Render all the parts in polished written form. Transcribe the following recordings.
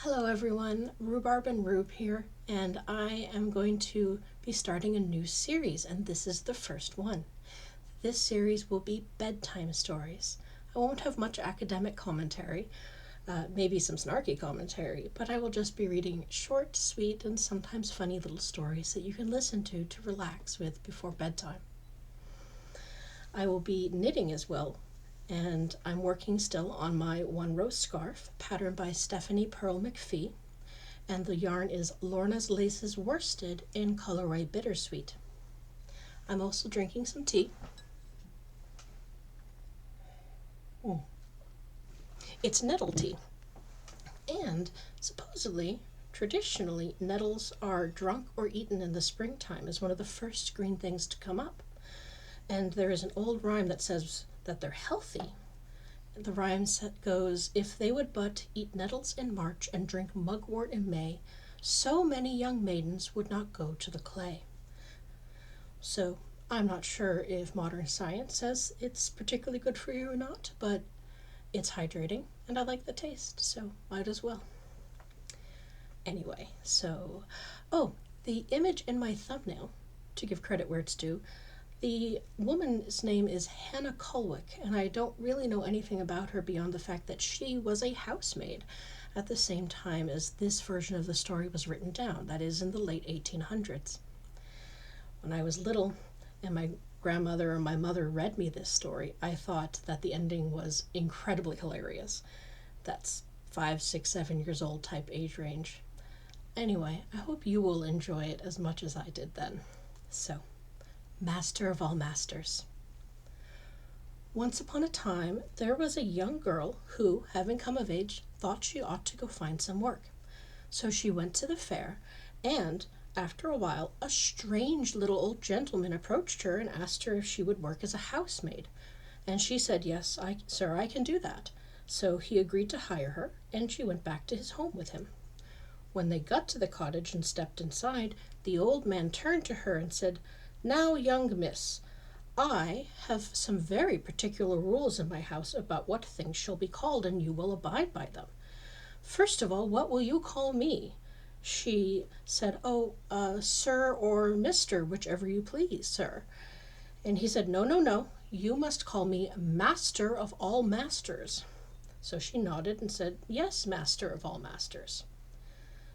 Hello everyone, Rhubarb and Rube here, and I am going to be starting a new series, and this is the first one. This series will be bedtime stories. I won't have much academic commentary, maybe some snarky commentary, but I will just be reading short, sweet, and sometimes funny little stories that you can listen to relax with before bedtime. I will be knitting as well, and I'm working still on my one row scarf, patterned by Stephanie Pearl McPhee, and the yarn is Lorna's Laces Worsted in colorway Bittersweet. I'm also drinking some tea. It's nettle tea, and supposedly, traditionally, nettles are drunk or eaten in the springtime as one of the first green things to come up. And there is an old rhyme that says that they're healthy. The rhyme goes, "If they would but eat nettles in March and drink mugwort in May, so many young maidens would not go to the clay." So I'm not sure if modern science says it's particularly good for you or not, but it's hydrating and I like the taste, so might as well. Anyway, the image in my thumbnail, to give credit where it's due, the woman's name is Hannah Culwick, and I don't really know anything about her beyond the fact that she was a housemaid at the same time as this version of the story was written down, that is in the late 1800s. When I was little and my grandmother or my mother read me this story, I thought that the ending was incredibly hilarious. That's 5, 6, 7 years old type age range. Anyway, I hope you will enjoy it as much as I did then. So, Master of all masters. Once upon a time, there was a young girl who, having come of age, thought she ought to go find some work. So she went to the fair, and after a while, a strange little old gentleman approached her and asked her if she would work as a housemaid. And she said, "Yes, sir, I can do that." So he agreed to hire her, and she went back to his home with him. When they got to the cottage and stepped inside, the old man turned to her and said, "Now, young miss, I have some very particular rules in my house about what things shall be called, and you will abide by them. First of all, what will you call me?" She said, "Sir or Mister, whichever you please, sir." And he said, No, you must call me Master of all masters." So she nodded and said, "Yes, Master of all masters."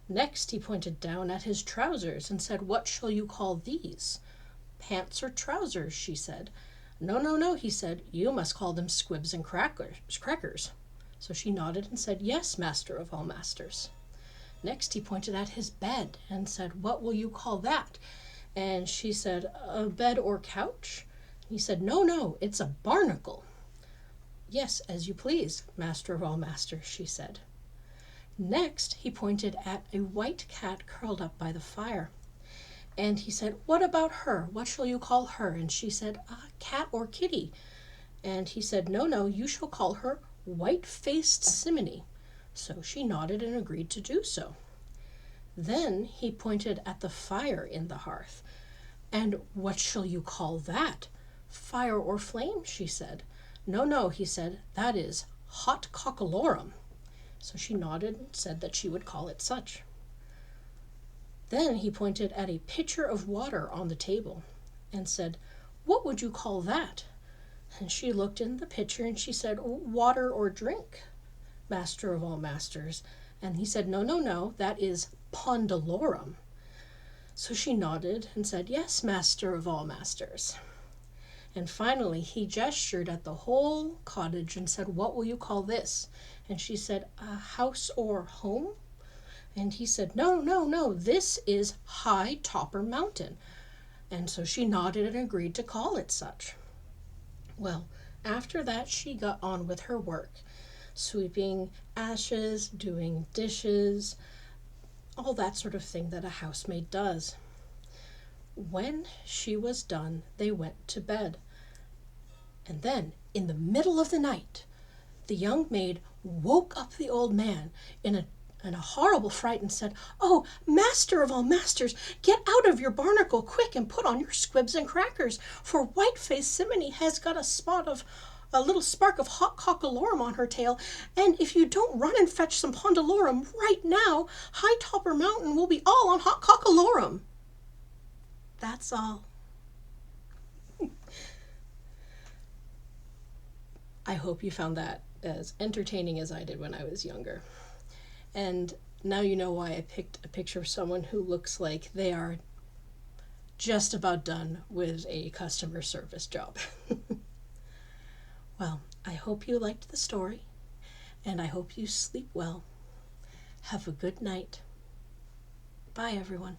Next he pointed down at his trousers and said, "What shall you call these?" "Pants or trousers," she said. No, he said, "you must call them squibs and crackers." So she nodded and said, "Yes, Master of all masters." Next he pointed at his bed and said, "What will you call that?" And she said, "A bed or couch?" He said, No, it's a barnacle." "Yes, as you please, Master of all masters," she said. Next he pointed at a white cat curled up by the fire. And he said, "What about her? What shall you call her?" And she said, "Cat or kitty?" And he said, No, you shall call her White-Faced Simony." So she nodded and agreed to do so. Then he pointed at the fire in the hearth. "And what shall you call that?" "Fire or flame?" she said. No, he said, "that is hot cockalorum." So she nodded and said that she would call it such. Then he pointed at a pitcher of water on the table and said, "What would you call that?" And she looked in the pitcher and she said, "Water or drink, Master of all masters." And he said, No, that is pondalorum." So she nodded and said, "Yes, Master of all masters." And finally he gestured at the whole cottage and said, "What will you call this?" And she said, "A house or home?" And he said, No, this is High Topper Mountain." And so she nodded and agreed to call it such. Well, after that she got on with her work, sweeping ashes, doing dishes, all that sort of thing that a housemaid does. When she was done, they went to bed. And then, in the middle of the night, the young maid woke up the old man in a horrible fright and said, "Oh, Master of all masters, get out of your barnacle quick and put on your squibs and crackers, for White-Faced Simony has got a spot of a little spark of hot cockalorum on her tail, and if you don't run and fetch some pondalorum right now, High Topper Mountain will be all on hot cockalorum. That's all. I hope you found that as entertaining as I did when I was younger. And now you know why I picked a picture of someone who looks like they are just about done with a customer service job. Well, I hope you liked the story, and I hope you sleep well. Have a good night. Bye, everyone.